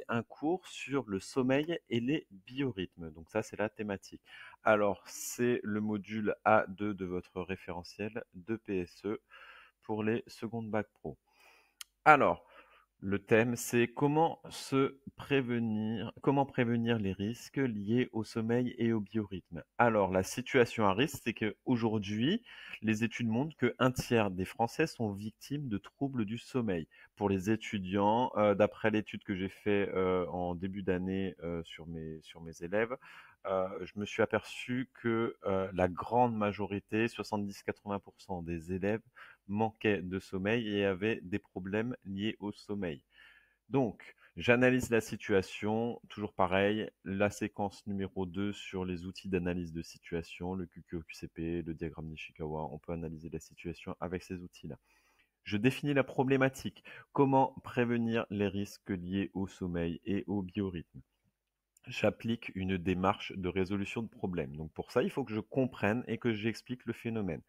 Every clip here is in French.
un cours sur le sommeil et les biorhythmes. Donc ça, c'est la thématique. Alors, c'est le module A2 de votre référentiel de PSE pour les secondes bac pro. Alors, le thème, c'est comment prévenir les risques liés au sommeil et au biorhythme. Alors, la situation à risque, c'est qu'aujourd'hui, les études montrent qu'un tiers des Français sont victimes de troubles du sommeil. Pour les étudiants, d'après l'étude que j'ai faite en début d'année sur mes élèves, je me suis aperçu que la grande majorité, 70-80% des élèves, manquaient de sommeil et avaient des problèmes liés au sommeil. Donc, j'analyse la situation, toujours pareil, la séquence numéro 2 sur les outils d'analyse de situation, le QQQCP, le diagramme d'Ishikawa, on peut analyser la situation avec ces outils-là. Je définis la problématique, comment prévenir les risques liés au sommeil et au biorhythme. J'applique une démarche de résolution de problème. Donc pour ça, il faut que je comprenne et que j'explique le phénomène.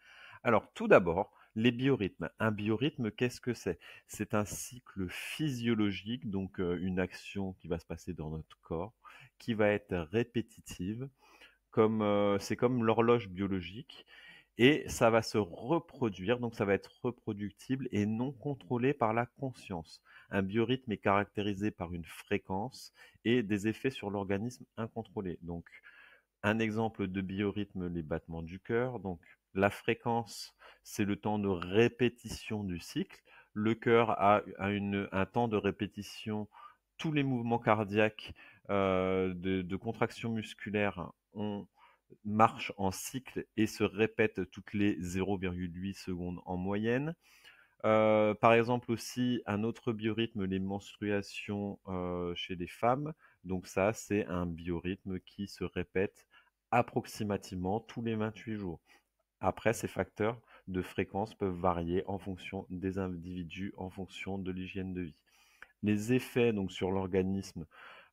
Alors tout d'abord, les biorhythmes. Un biorhythme, qu'est-ce que c'est? C'est un cycle physiologique, donc une action qui va se passer dans notre corps, qui va être répétitive, c'est comme l'horloge biologique, et ça va se reproduire, donc ça va être reproductible et non contrôlé par la conscience. Un biorhythme est caractérisé par une fréquence et des effets sur l'organisme incontrôlés. Donc, un exemple de biorhythme, les battements du cœur. Donc, la fréquence, c'est le temps de répétition du cycle. Le cœur a un temps de répétition. Tous les mouvements cardiaques de contraction musculaire marchent en cycle et se répètent toutes les 0,8 secondes en moyenne. Par exemple aussi, un autre biorhythme, les menstruations chez les femmes. Donc ça, c'est un biorhythme qui se répète approximativement tous les 28 jours. Après, ces facteurs de fréquence peuvent varier en fonction des individus, en fonction de l'hygiène de vie. Les effets donc sur l'organisme,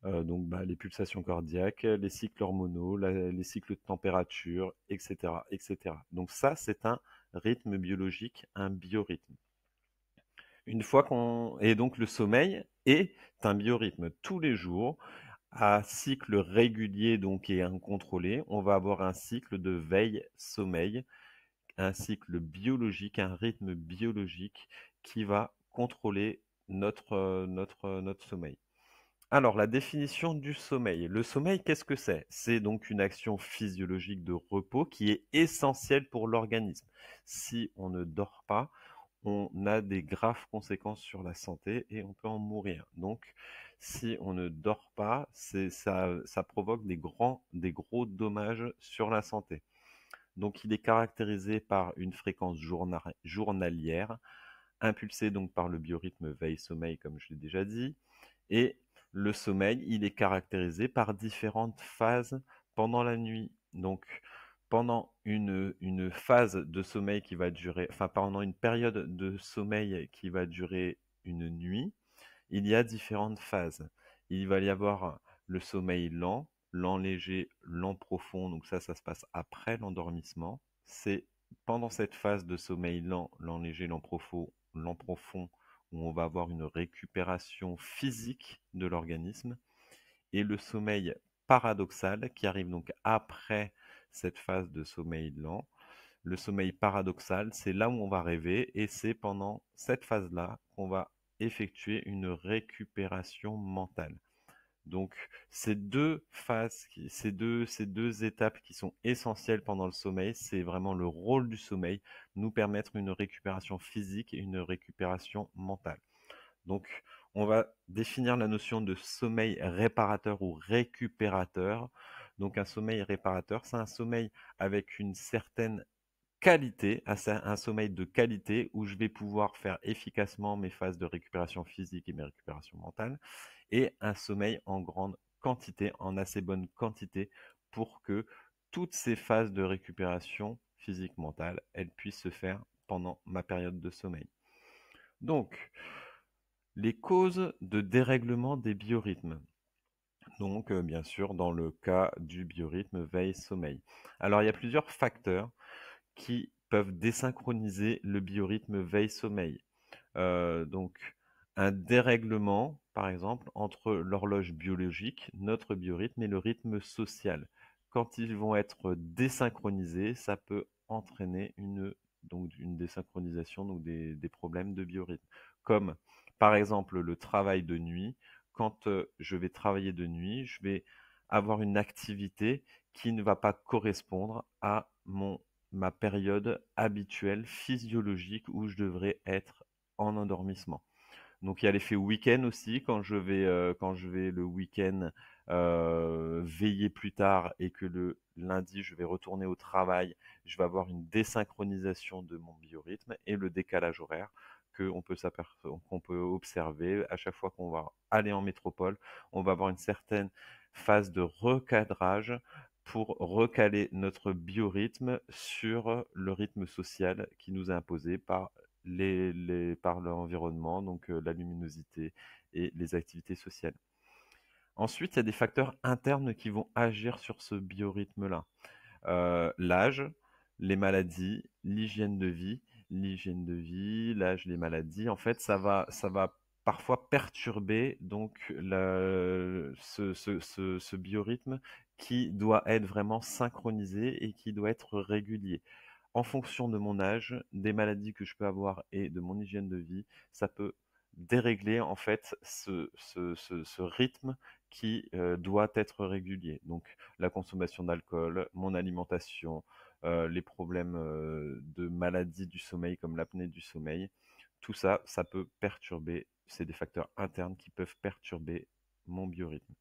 les pulsations cardiaques, les cycles hormonaux, les cycles de température, etc., etc. Donc ça, c'est un rythme biologique, un biorhythme. Une fois qu'on et donc le sommeil est un biorhythme. Tous les jours, à cycle régulier donc et incontrôlé, on va avoir un cycle de veille-sommeil, un cycle biologique, un rythme biologique qui va contrôler notre sommeil. Alors, la définition du sommeil. Le sommeil, qu'est-ce que c'est? C'est donc une action physiologique de repos qui est essentielle pour l'organisme. Si on ne dort pas, on a des graves conséquences sur la santé et on peut en mourir. Donc, si on ne dort pas, ça provoque des gros dommages sur la santé. Donc, il est caractérisé par une fréquence journalière, impulsée donc par le biorhythme veille-sommeil, comme je l'ai déjà dit. Et le sommeil, il est caractérisé par différentes phases pendant la nuit. Donc, pendant une phase de sommeil qui va durer, enfin, pendant une période de sommeil qui va durer une nuit, il y a différentes phases. Il va y avoir le sommeil lent, lent léger, lent profond. Donc ça se passe après l'endormissement. C'est pendant cette phase de sommeil lent, lent léger, lent profond, où on va avoir une récupération physique de l'organisme. Et le sommeil paradoxal qui arrive donc après cette phase de sommeil lent. Le sommeil paradoxal, c'est là où on va rêver et c'est pendant cette phase-là qu'on va effectuer une récupération mentale. Donc, ces deux phases, ces deux étapes qui sont essentielles pendant le sommeil, c'est vraiment le rôle du sommeil, nous permettre une récupération physique et une récupération mentale. Donc, on va définir la notion de sommeil réparateur ou récupérateur. Donc, un sommeil réparateur, c'est un sommeil avec une certaine qualité, un sommeil de qualité où je vais pouvoir faire efficacement mes phases de récupération physique et mes récupérations mentales, et un sommeil en grande quantité, en assez bonne quantité, pour que toutes ces phases de récupération physique mentale, elles puissent se faire pendant ma période de sommeil. Donc, les causes de dérèglement des biorhythmes. Donc, bien sûr, dans le cas du biorhythme veille-sommeil. Alors, il y a plusieurs facteurs qui peuvent désynchroniser le biorhythme veille-sommeil. Donc, un dérèglement, par exemple, entre l'horloge biologique, notre biorhythme et le rythme social. Quand ils vont être désynchronisés, ça peut entraîner une désynchronisation, donc des problèmes de biorhythme. Comme par exemple le travail de nuit. Quand je vais travailler de nuit, je vais avoir une activité qui ne va pas correspondre à ma période habituelle physiologique où je devrais être en endormissement. Donc il y a l'effet week-end aussi quand je vais le week-end veiller plus tard et que le lundi je vais retourner au travail, je vais avoir une désynchronisation de mon biorhythme et le décalage horaire qu'on peut observer à chaque fois qu'on va aller en métropole. On va avoir une certaine phase de recadrage pour recaler notre biorhythme sur le rythme social qui nous est imposé par l'environnement, donc la luminosité et les activités sociales. Ensuite, il y a des facteurs internes qui vont agir sur ce biorhythme-là. L'âge, les maladies, l'hygiène de vie. L'hygiène de vie, l'âge, les maladies, en fait, ça va parfois perturber donc ce biorhythme qui doit être vraiment synchronisé et qui doit être régulier en fonction de mon âge, des maladies que je peux avoir et de mon hygiène de vie, ça peut dérégler en fait ce rythme qui doit être régulier. Donc la consommation d'alcool, mon alimentation, les problèmes de maladies du sommeil comme l'apnée du sommeil, tout ça, ça peut perturber, c'est des facteurs internes qui peuvent perturber mon biorhythme.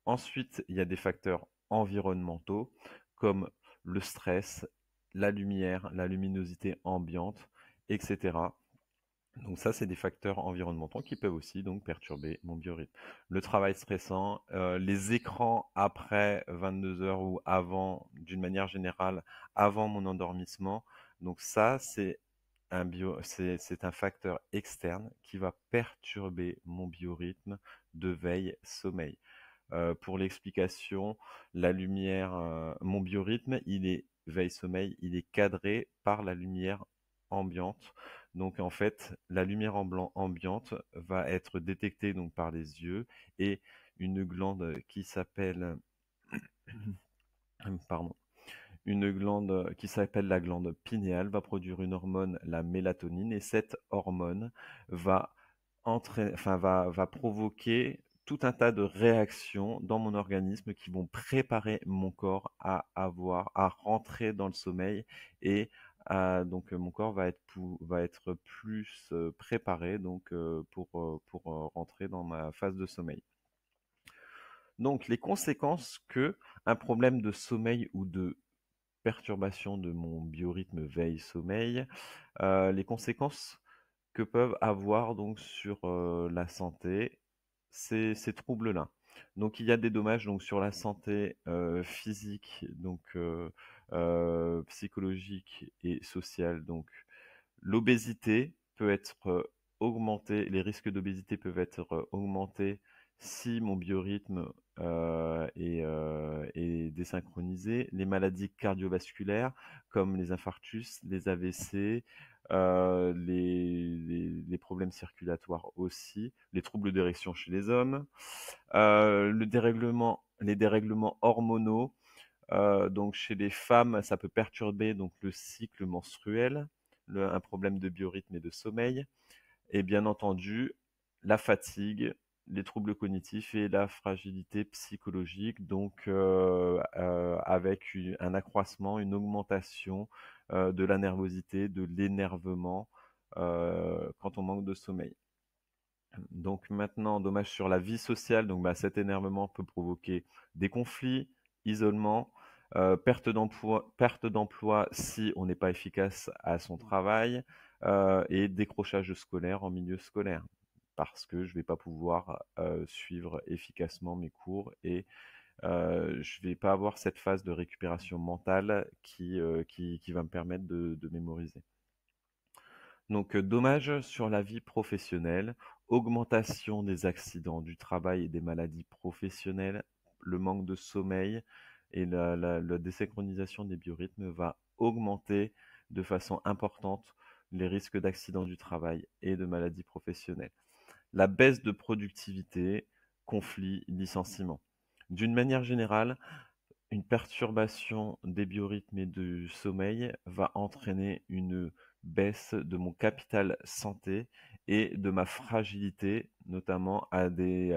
Ensuite, il y a des facteurs environnementaux comme le stress, la lumière, la luminosité ambiante, etc. Donc ça, c'est des facteurs environnementaux qui peuvent aussi donc perturber mon biorhythme. Le travail stressant, les écrans après 22 heures ou avant, d'une manière générale, avant mon endormissement. Donc ça, c'est un facteur externe qui va perturber mon biorhythme de veille-sommeil. Pour l'explication, la lumière, mon biorhythme, il est veille-sommeil, il est cadré par la lumière ambiante. Donc en fait, la lumière ambiante va être détectée donc par les yeux et une glande qui s'appelle pardon, une glande qui s'appelle la glande pinéale va produire une hormone, la mélatonine, et cette hormone va va provoquer tout un tas de réactions dans mon organisme qui vont préparer mon corps à rentrer dans le sommeil et donc mon corps va être plus préparé donc pour rentrer dans ma phase de sommeil. Donc les conséquences que un problème de sommeil ou de perturbation de mon biorhythme veille-sommeil, les conséquences que peuvent avoir donc sur la santé ces troubles-là. Donc il y a des dommages donc sur la santé physique, donc psychologique et sociale. Donc l'obésité peut être augmentée, les risques d'obésité peuvent être augmentés si mon biorhythme est désynchronisé. Les maladies cardiovasculaires comme les infarctus, les AVC, les problèmes circulatoires aussi, les troubles d'érection chez les hommes, les dérèglements hormonaux. Donc chez les femmes, ça peut perturber donc le cycle menstruel, un problème de biorhythme et de sommeil, et bien entendu la fatigue, les troubles cognitifs et la fragilité psychologique, donc avec un accroissement, une augmentation de la nervosité, de l'énervement quand on manque de sommeil. Donc maintenant, dommage sur la vie sociale, donc cet énervement peut provoquer des conflits, isolement, perte d'emploi si on n'est pas efficace à son travail, et décrochage scolaire en milieu scolaire, parce que je ne vais pas pouvoir suivre efficacement mes cours et je ne vais pas avoir cette phase de récupération mentale qui va me permettre de mémoriser. Donc, dommages sur la vie professionnelle, augmentation des accidents du travail et des maladies professionnelles, le manque de sommeil et la désynchronisation des biorhythmes va augmenter de façon importante les risques d'accidents du travail et de maladies professionnelles. la baisse de productivité, conflits, licenciements. D'une manière générale, une perturbation des biorhythmes et du sommeil va entraîner une baisse de mon capital santé et de ma fragilité, notamment à des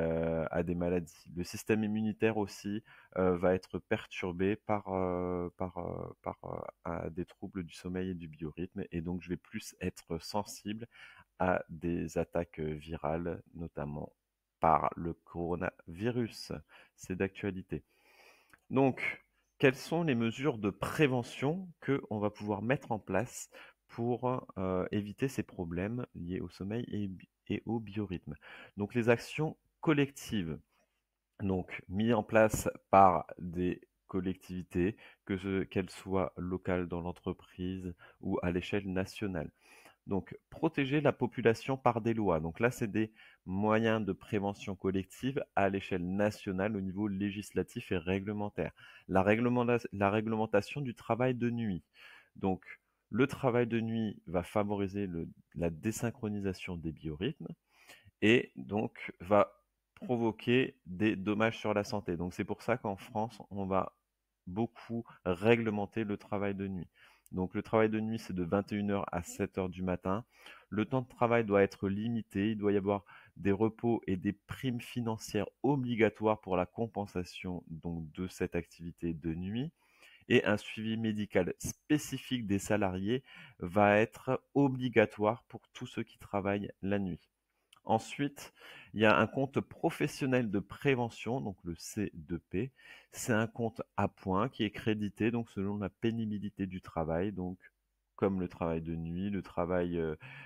maladies. Le système immunitaire aussi va être perturbé à des troubles du sommeil et du biorhythme, et donc je vais plus être sensible à des attaques virales, notamment par le coronavirus. C'est d'actualité. Donc, quelles sont les mesures de prévention qu'on va pouvoir mettre en place pour éviter ces problèmes liés au sommeil et au biorhythme? Donc, les actions collectives, donc mises en place par des collectivités, qu'elles soient locales dans l'entreprise ou à l'échelle nationale. Donc, protéger la population par des lois. Donc là, c'est des moyens de prévention collective à l'échelle nationale au niveau législatif et réglementaire. La réglementation du travail de nuit. Donc, le travail de nuit va favoriser la désynchronisation des biorhythmes et donc va provoquer des dommages sur la santé. Donc c'est pour ça qu'en France, on va beaucoup réglementer le travail de nuit. Donc le travail de nuit, c'est de 21h à 7h du matin. Le temps de travail doit être limité. Il doit y avoir des repos et des primes financières obligatoires pour la compensation donc, de cette activité de nuit. Et un suivi médical spécifique des salariés va être obligatoire pour tous ceux qui travaillent la nuit. Ensuite, il y a un compte professionnel de prévention, donc le C2P. C'est un compte à points qui est crédité donc selon la pénibilité du travail, donc comme le travail de nuit, le travail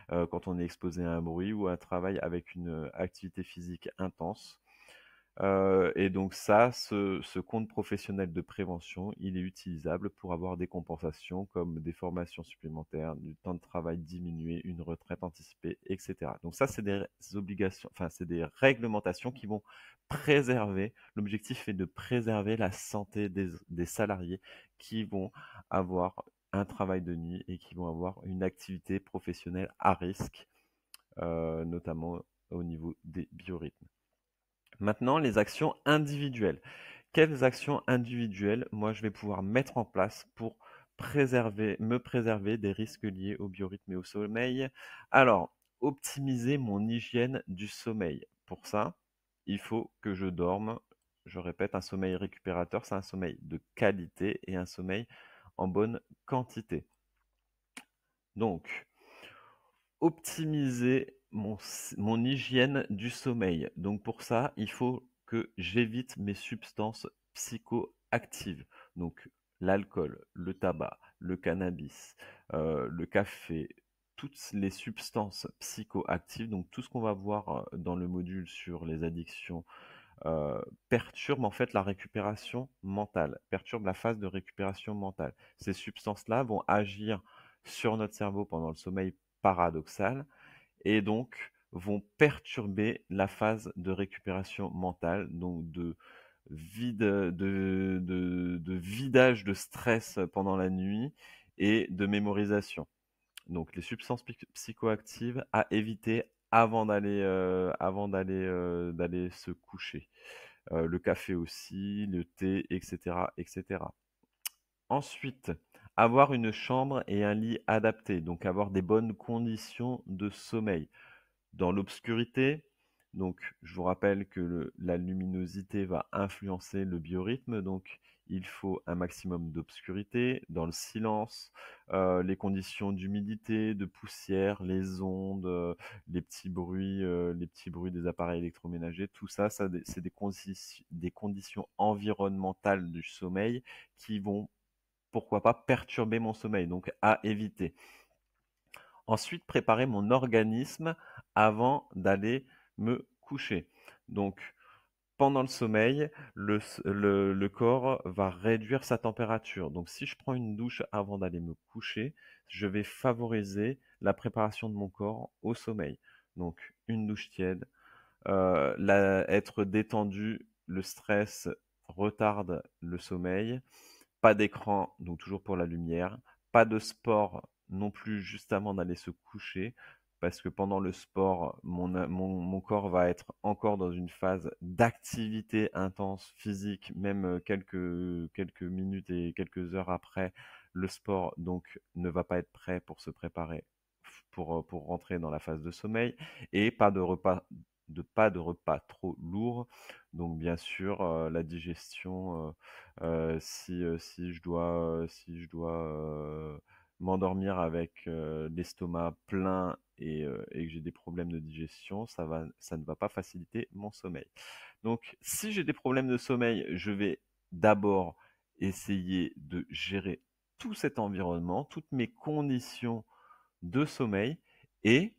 quand on est exposé à un bruit ou un travail avec une activité physique intense. Et donc ça, ce compte professionnel de prévention, il est utilisable pour avoir des compensations comme des formations supplémentaires, du temps de travail diminué, une retraite anticipée, etc. Donc ça, c'est des obligations, enfin, c'est des réglementations qui vont préserver, l'objectif est de préserver la santé des salariés qui vont avoir un travail de nuit et qui vont avoir une activité professionnelle à risque, notamment au niveau des biorhythmes. Maintenant, les actions individuelles. Quelles actions individuelles, moi, je vais pouvoir mettre en place pour me préserver des risques liés au biorhythme et au sommeil? Alors, optimiser mon hygiène du sommeil. Pour ça, il faut que je dorme. Je répète, un sommeil récupérateur, c'est un sommeil de qualité et un sommeil en bonne quantité. Donc, optimiser mon hygiène du sommeil. Donc pour ça, il faut que j'évite mes substances psychoactives. Donc l'alcool, le tabac, le cannabis, le café, toutes les substances psychoactives, donc tout ce qu'on va voir dans le module sur les addictions, perturbe en fait la récupération mentale, perturbe la phase de récupération mentale. Ces substances-là vont agir sur notre cerveau pendant le sommeil paradoxal et donc vont perturber la phase de récupération mentale, donc de vidage de stress pendant la nuit et de mémorisation. Donc les substances psychoactives à éviter d'aller se coucher. Le café aussi, le thé, etc., etc. Ensuite, avoir une chambre et un lit adaptés, donc avoir des bonnes conditions de sommeil. Dans l'obscurité, donc je vous rappelle que la luminosité va influencer le biorhythme, donc il faut un maximum d'obscurité. Dans le silence, les conditions d'humidité, de poussière, les ondes, les petits bruits des appareils électroménagers, tout ça, c'est des conditions environnementales du sommeil qui vont, pourquoi pas, perturber mon sommeil, donc à éviter. Ensuite, préparer mon organisme avant d'aller me coucher. Donc, pendant le sommeil, le corps va réduire sa température. Donc, si je prends une douche avant d'aller me coucher, je vais favoriser la préparation de mon corps au sommeil. Donc, une douche tiède, être détendu, le stress retarde le sommeil. Pas d'écran, donc toujours pour la lumière. Pas de sport non plus juste avant d'aller se coucher, parce que pendant le sport, mon corps va être encore dans une phase d'activité intense physique, même quelques minutes et quelques heures après le sport, donc ne va pas être prêt pour se préparer pour rentrer dans la phase de sommeil, et pas de repas trop lourds. Donc bien sûr, la digestion, si je dois m'endormir avec l'estomac plein et que j'ai des problèmes de digestion, ça ne va pas faciliter mon sommeil. Donc, si j'ai des problèmes de sommeil, je vais d'abord essayer de gérer tout cet environnement, toutes mes conditions de sommeil. Et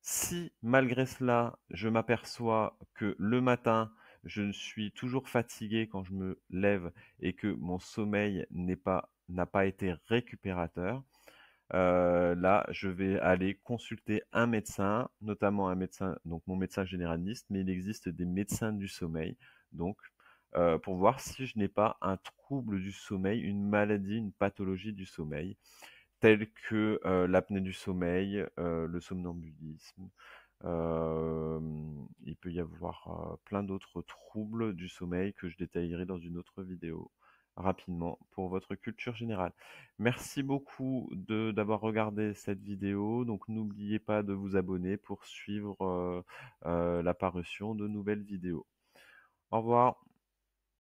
si malgré cela, je m'aperçois que le matin, je suis toujours fatigué quand je me lève et que mon sommeil n'a pas été récupérateur, là, je vais aller consulter un médecin, notamment un médecin, donc mon médecin généraliste, mais il existe des médecins du sommeil, donc pour voir si je n'ai pas un trouble du sommeil, une maladie, une pathologie du sommeil, telle que l'apnée du sommeil, le somnambulisme. Il peut y avoir plein d'autres troubles du sommeil que je détaillerai dans une autre vidéo rapidement pour votre culture générale. Merci beaucoup d'avoir regardé cette vidéo. Donc n'oubliez pas de vous abonner pour suivre l'apparition de nouvelles vidéos. Au revoir.